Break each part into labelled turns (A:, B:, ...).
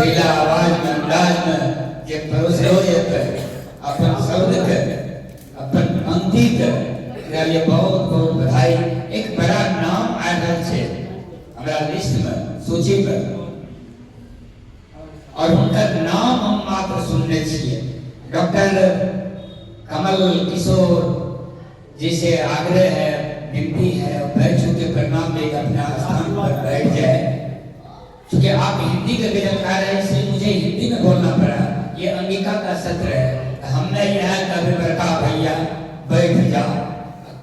A: सुरीला आवाज में अंदाज में ये परोसे हो जाता है अपन शब्द के अपन पंक्ति के ये बहुत बहुत बधाई। एक बड़ा नाम आ रहा है हमारा लिस्ट में सूची पर और उनका नाम हम मात्र सुनने चाहिए। डॉक्टर कमल किशोर जी से आग्रह है, विनती है, बैठ के प्रणाम लेकर अपने स्थान पर बैठ जाए। क्योंकि आप हिंदी के गजलकार हैं इसलिए मुझे हिंदी में बोलना पड़ा। ये अंगिका का सत्र है, हमने यहाँ कभी बरका भैया बैठ जाओ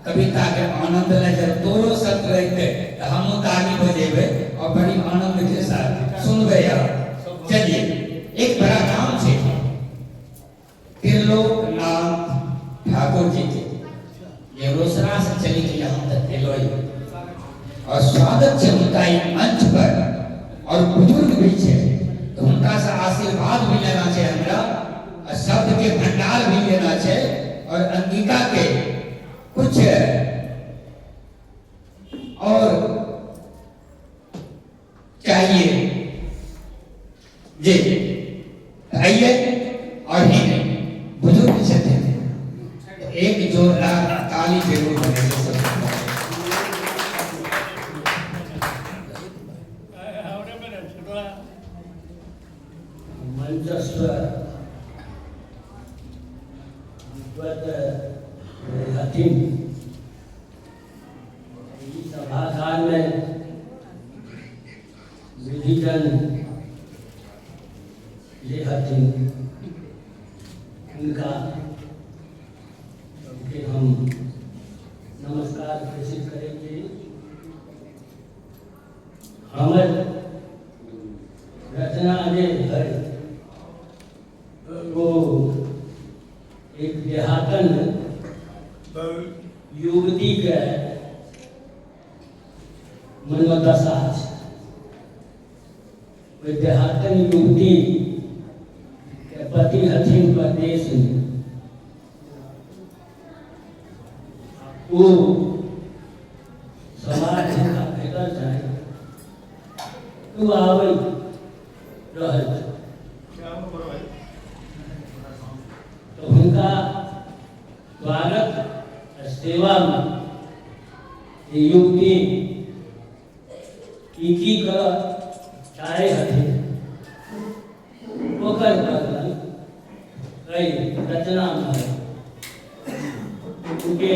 A: कविता के आनंद ले जब दोनों सत्र रहते हम ताली बजेबे और बड़ी आनंद के साथ सुनबे यार। चलिए एक बड़ा नाम से त्रिलोकनाथ ठाकुर जी के ये रोसड़ा से चली के यहाँ तक एलोई और स्वागत से उनका मंच पर और बुजुर्ग भी है तो उनका से आशीर्वाद भी लेना चाहिए हमरा और शब्द के भंडार भी लेना चाहिए और अंगिका के कुछ और चाहिए जी आइए और ही बुजुर्ग छते एक जोरदार ताली जरूर बने
B: मंचस्व हकीम सभागार में विधिजन ये हकीम उनका हम नमस्कार प्रेषित करेंगे। हमारे रचना में है वो एक देहातन युवती के मनोदशा है। देहातन युवती के पति हथिन प्रदेश में वो समाज का भेदल जाए तो आवे रहे तो उनका स्वागत सेवा में युवती की कर चाहे हथे ओकर कई रचना में उनके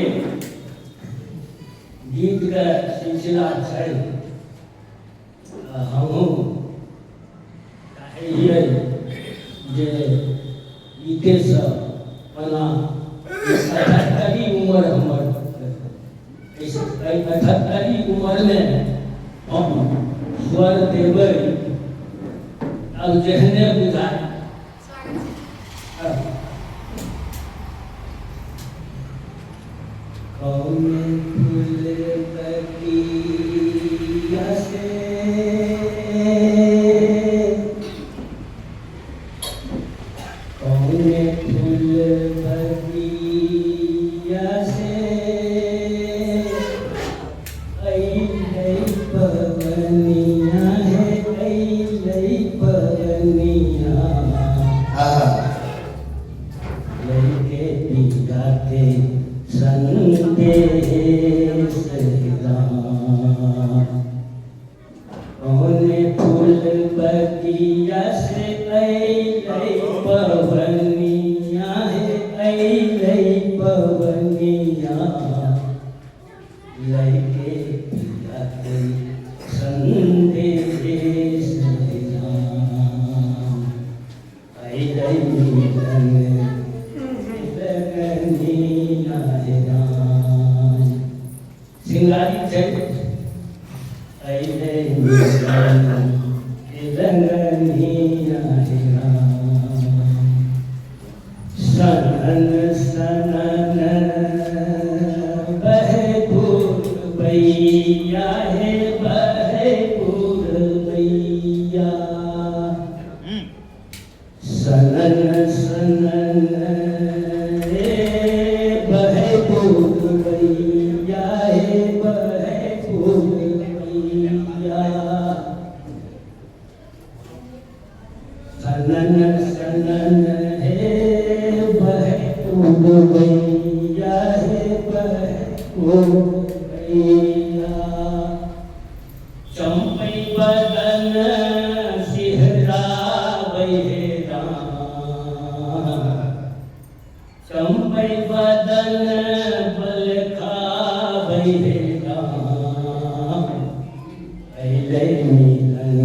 B: गीत का सिलसिला है। हम ये जे गीते से बना 78 उम्र हमर 78 उम्र में हम स्वर देवे अब जहने बुझाए कौन फूल बगिया से कौन फूल बगिया से ऐ पवनिया है ऐ पवनिया लड़के गाते संदेश कौन फूल बगिया से ऐ पवनिया है ऐ पवनिया लड़के गाते संदेश सिंगारी जय सनन सनन बहे पूर्वैया है बहे पूर्वैया सनन सनन बहे पूर्वैया है बहे पूर्वैया सनन सनन है बहे उड़वैया है बहे उड़वैया चंपई बदन सिहरावै हे राम चंपई बदन बलखावै हे राम अइलै मिलन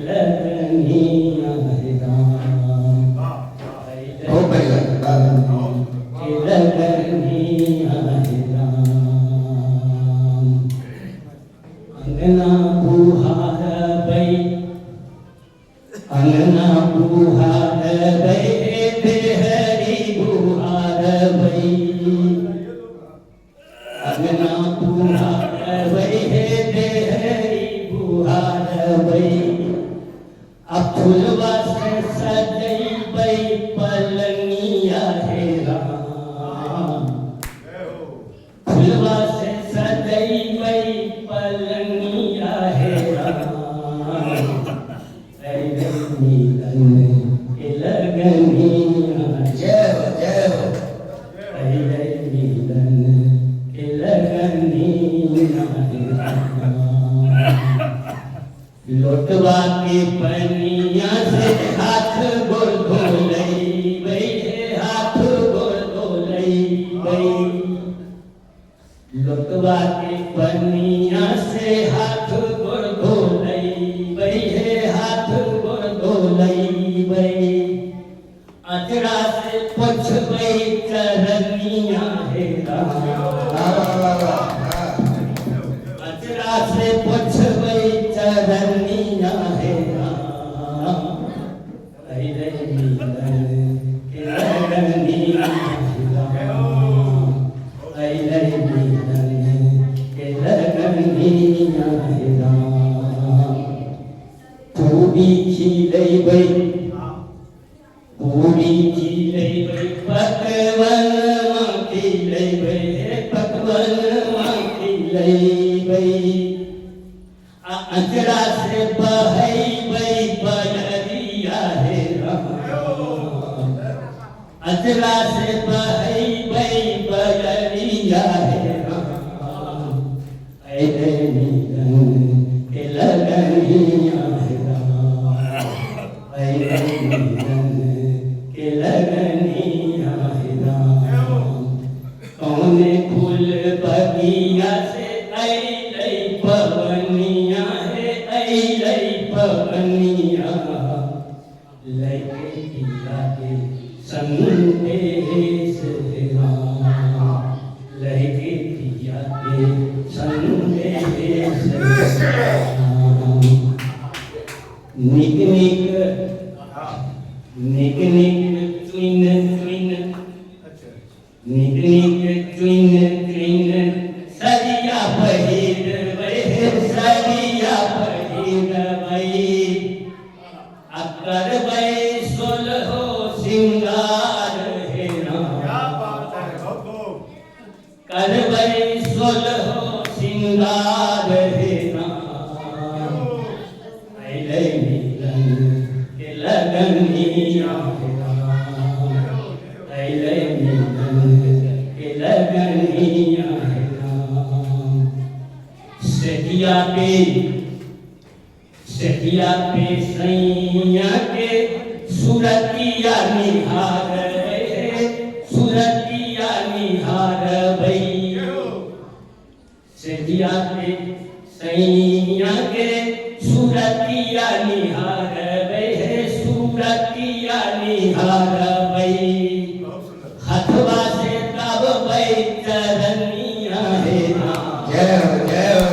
B: लगनिया हे राम
A: बहुत बढ़िया
B: लगनिया हे राम अंगना बुहार बै अंगना बुहार बै देहरी बुहार बै अंगना बुहार बै देहरी बुहार बै अब फुलवा से सजैबै पलंगिया हे राम फुलवा से सजैबै पलंगिया हे राम अइलै मिलन के लगनिया
A: जय हो जय हो
B: अइलै मिलन के लगनिया हे राम लोटवा के पनिया से हाथ गोल धोलैबै हाथ गोल धोलैबै लोटवा के पनिया से हाथ गोल धोलैबै हाथ गोल धोलैबै अचरा से पोछबै चरनिया हे राम अचरा से पोछबै चरनिया हे राम अइलै मिलन के लगनिया हे राम अइलै मिलन के लगनिया हे राम पूरी खिलैबै पूरी खिलैबै पकवनमा खिलैबै पकवनमा खिलैबै अचरा से बहैबै बजरिया हे राम अचरा से बहैबै बजरिया हे राम अइलै मिलन के लगनिया हे राम अइलै मिलन के लगनिया हे राम कौने फूल बगिया से अइलै पवनिया हे अइलै पवनिया लैके पिया के संदेश हे राम लैके पिया के संदेश हे राम निक निक निक निक चुइन चुइन निक निक चुइन चुइन सरिया पहिरबै सरिया पहिरबै आ करबै सोलहो सिंगार हे राम करबै सोलहो सिंगार हे राम अइलै मिलन के लगनिया हे राम अइलै मिलन के लगनिया हे राम सखिया पे सैया के सुरतिया निहारबै सुरतिया निहारबै सखिया पे सैया के सुरतिया निहारबै सुरतिया निहारबै हथवा से दबबै चरनिया हे राम
A: जय हो जय हो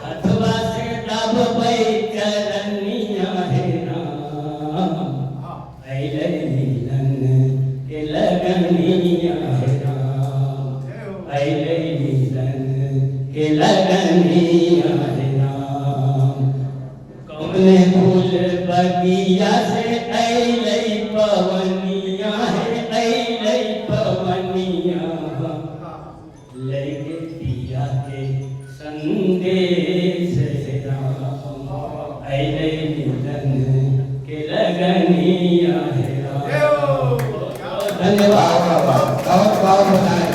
B: हथवा से दबबै चरनिया हे राम अइलै मिलन के लगनिया हे राम अइलै मिलन के लगनिया हे राम कौने फूल बगिया से अइलै पवनिया हे अइलै पवनिया लैके पिया के संदेश हे राम अइलै मिलन के लगनिया है राम।
A: धन्यवाद। बहुत बहुत बधाई।